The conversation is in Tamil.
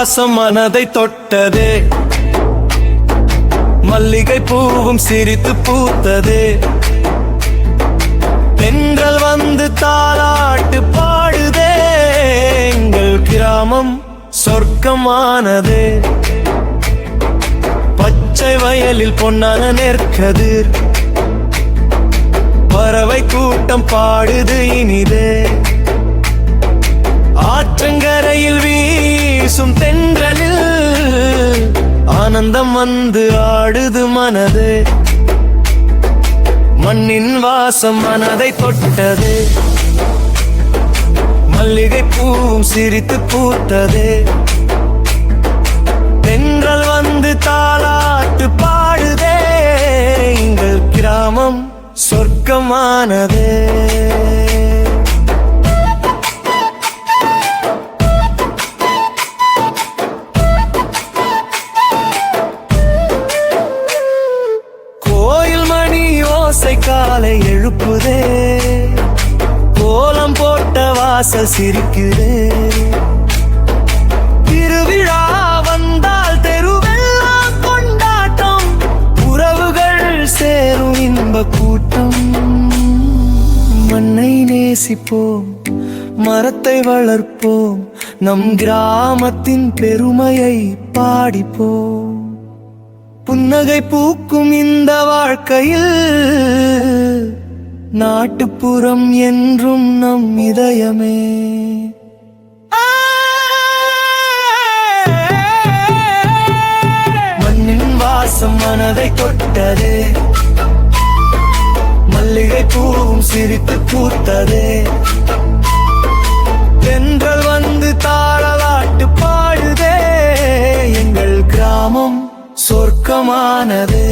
வாசம் மனதை தொட்டதே, மல்லிகை பூவும் சிரித்து பூத்ததே, பெண்கள் வந்து தாலாட்டு பாடுதே, எங்கள் கிராமம் சொர்க்கமானதே. பச்சை வயலில் பொன்னான நெற்கதிர், பறவை கூட்டம் பாடுது இனிதே, ஆற்றங்கரையில் வீசும் தென்றலில் ஆனந்தம் வந்து ஆடுது மனதே. மண்ணின் வாசம் மனதை தொட்டதே, மல்லிகை பூவும் சிரித்து பூத்ததே, தென்றல் வந்து தாலாட்டு பாடுதே, எங்கள் கிராமம் சொர்க்கமானதே. கோயில் மணி ஓசை காலை எழுப்புதே, கோலம் போட்ட வாசல் சிரிக்குதே, திருவிழா வந்தால் தெருவெல்லாம் கொண்டாட்டம், உறவுகள் சேரும் இன்ப கூட்டம். மண்ணை நேசிப்போம், மரத்தை வளர்ப்போம், நம் கிராமத்தின் பெருமையை பாடிப்போம். புன்னகை பூக்கும் இந்த வாழ்க்கையில் நாட்டுப்புறம் என்றும் நம் இதயமே. மண்ணின் வாசம் மனதை தொட்டதே, மல்லிகை பூவும் சிரித்து பூத்ததே, தென்றல் வந்து தாளலாட்டு பாடுதே, எங்கள் கிராமம் சொர்க்கமானதே.